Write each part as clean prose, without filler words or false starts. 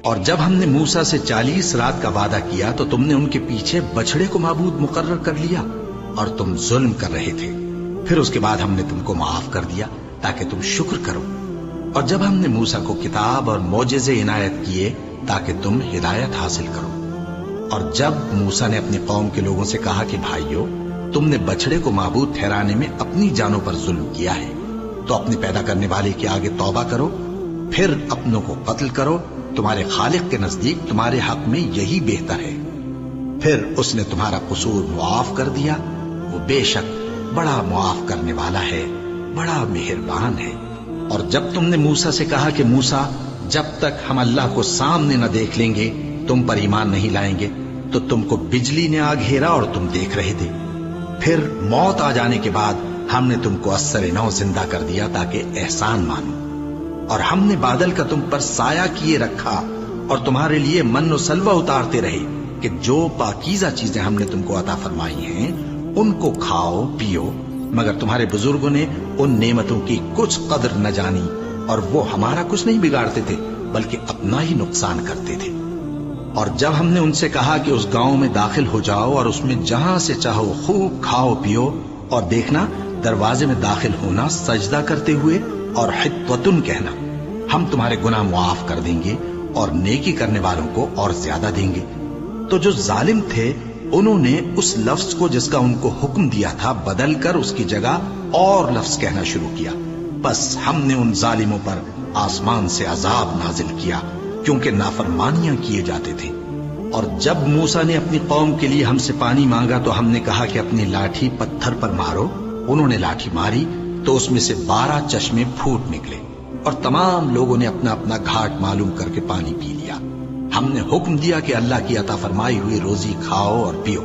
اور جب ہم نے موسیٰ سے 40 رات کا وعدہ کیا تو تم نے ان کے پیچھے بچڑے کو معبود مقرر کر لیا اور تم ظلم کر رہے تھے. پھر اس کے بعد ہم نے تم کو معاف کر دیا تاکہ تم شکر کرو. اور جب ہم نے موسیٰ کو کتاب اور معجزے عنایت کیے تاکہ تم ہدایت حاصل کرو. اور جب موسیٰ نے اپنی قوم کے لوگوں سے کہا کہ بھائیو، تم نے بچڑے کو معبود ٹھہرانے میں اپنی جانوں پر ظلم کیا ہے، تو اپنے پیدا کرنے والے کے آگے توبہ کرو، پھر اپنوں کو قتل کرو. تمہارے خالق کے نزدیک تمہارے حق میں یہی بہتر ہے. پھر اس نے تمہارا قصور معاف کر دیا. وہ بے شک بڑا معاف کرنے والا ہے، بڑا مہربان ہے. اور جب تم نے موسیٰ سے کہا کہ موسیٰ، جب تک ہم اللہ کو سامنے نہ دیکھ لیں گے تم پر ایمان نہیں لائیں گے، تو تم کو بجلی نے آ گھیرا اور تم دیکھ رہے تھے. پھر موت آ جانے کے بعد ہم نے تم کو اثر نو زندہ کر دیا تاکہ احسان مانو. اور ہم نے بادل کا تم پر سایہ کیے رکھا اور تمہارے لیے من و سلوہ اتارتے رہے کہ جو پاکیزہ چیزیں ہم نے تم کو عطا فرمائی ہیں ان کو کھاؤ پیو. مگر تمہارے بزرگوں نے ان نعمتوں کی کچھ قدر نہ جانی اور وہ ہمارا کچھ نہیں بگاڑتے تھے بلکہ اپنا ہی نقصان کرتے تھے. اور جب ہم نے ان سے کہا کہ اس گاؤں میں داخل ہو جاؤ اور اس میں جہاں سے چاہو خوب کھاؤ پیو، اور دیکھنا دروازے میں داخل ہونا سجدہ کرتے ہوئے اور حطوتن کہنا، ہم تمہارے گناہ معاف کر دیں گے اور نیکی کرنے والوں کو اور زیادہ دیں گے. تو جو ظالم تھے انہوں نے اس لفظ کو جس کا ان کو حکم دیا تھا بدل کر اس کی جگہ اور لفظ کہنا شروع کیا. بس ہم نے ان ظالموں پر آسمان سے عذاب نازل کیا کیونکہ نافرمانیاں کیے جاتے تھے. اور جب موسیٰ نے اپنی قوم کے لیے ہم سے پانی مانگا تو ہم نے کہا کہ اپنی لاٹھی پتھر پر مارو. انہوں نے لاٹھی ماری تو اس میں سے 12 چشمے پھوٹ نکلے اور تمام لوگوں نے اپنا اپنا گھاٹ معلوم کر کے پانی پی لیا. ہم نے حکم دیا کہ اللہ کی عطا فرمائی ہوئی روزی کھاؤ اور پیو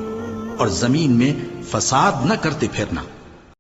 اور زمین میں فساد نہ کرتے پھرنا.